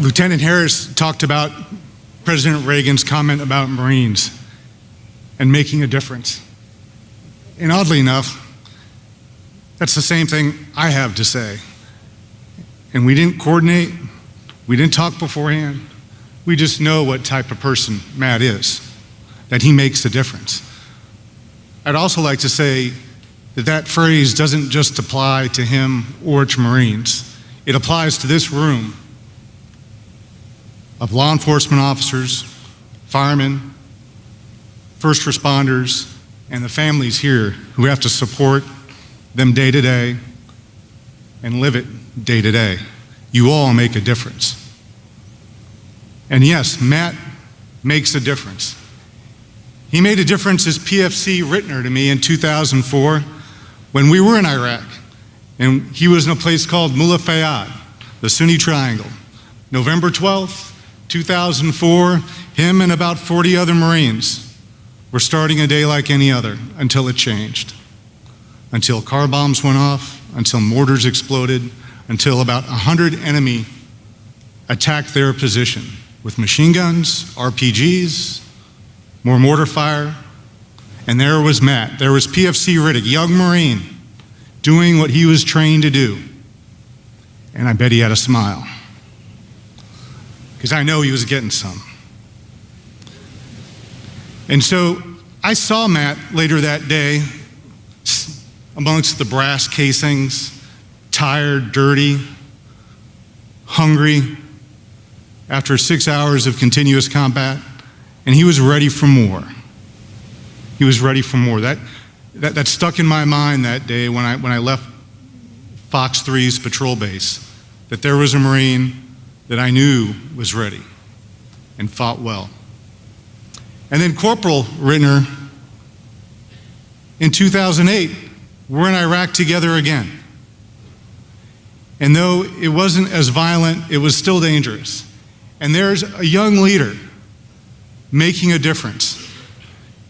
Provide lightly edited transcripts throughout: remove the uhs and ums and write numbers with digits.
Lieutenant Harris talked about President Reagan's comment about Marines and making a difference. And oddly enough, that's the same thing I have to say. And we didn't coordinate, we didn't talk beforehand. We just know what type of person Matt is, that he makes a difference. I'd also like to say that that phrase doesn't just apply to him or to Marines. It applies to this room of law enforcement officers, firemen, first responders, and the families here who have to support them day to day and live it day to day. You all make a difference. And yes, Matt makes a difference. He made a difference as PFC Rittner to me in 2004 when we were in Iraq. And he was in a place called Mullah Fayyad, the Sunni Triangle. November 12th, 2004, him and about 40 other Marines were starting a day like any other until it changed. Until car bombs went off, until mortars exploded, until about 100 enemy attacked their position with machine guns, RPGs, more mortar fire. And there was Matt, there was PFC Riddick, young Marine, doing what he was trained to do. And I bet he had a smile, because I know he was getting some. And so I saw Matt later that day amongst the brass casings, tired, dirty, hungry, after 6 hours of continuous combat, and he was ready for more. He was ready for more. That stuck in my mind that day when I left Fox 3's patrol base, that there was a Marine that I knew was ready and fought well. And then Corporal Rittner, in 2008, we're in Iraq together again. And though it wasn't as violent, it was still dangerous. And there's a young leader making a difference,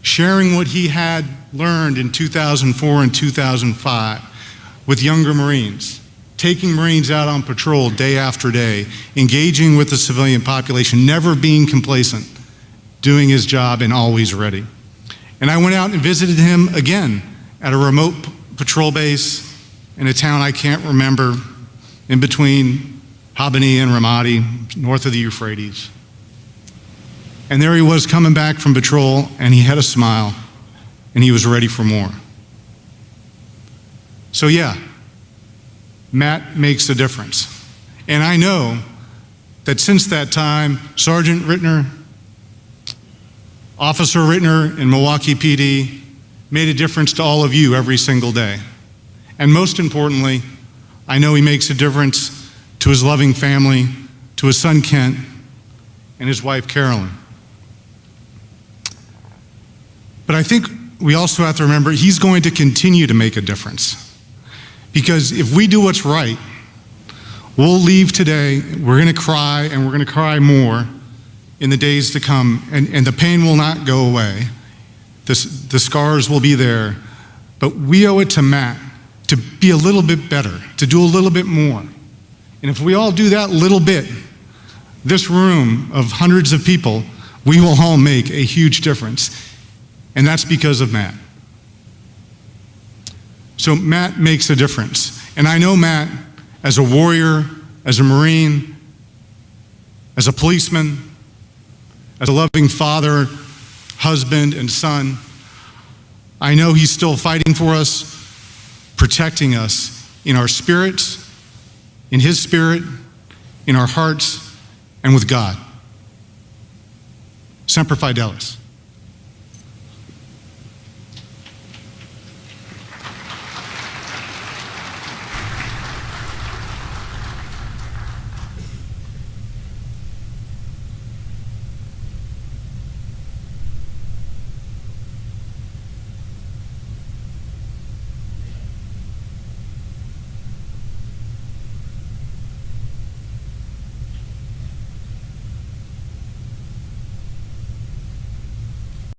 sharing what he had learned in 2004 and 2005 with younger Marines, taking Marines out on patrol day after day, engaging with the civilian population, never being complacent, doing his job and always ready. And I went out and visited him again at a remote patrol base in a town I can't remember, in between Habani and Ramadi, north of the Euphrates. And there he was coming back from patrol, and he had a smile, and he was ready for more. So yeah, Matt makes a difference. And I know that since that time, Sergeant Rittner, Officer Rittner in Milwaukee PD made a difference to all of you every single day. And most importantly, I know he makes a difference to his loving family, to his son Kent, and his wife Carolyn. But I think we also have to remember he's going to continue to make a difference. Because if we do what's right, we'll leave today, we're going to cry, and we're going to cry more in the days to come, and the pain will not go away. The scars will be there, but we owe it to Matt to be a little bit better, to do a little bit more. And if we all do that little bit, this room of hundreds of people, we will all make a huge difference. And that's because of Matt. So Matt makes a difference. And I know Matt as a warrior, as a Marine, as a policeman, as a loving father, husband, and son. I know he's still fighting for us, protecting us in our spirits, in his spirit, in our hearts, and with God. Semper Fidelis.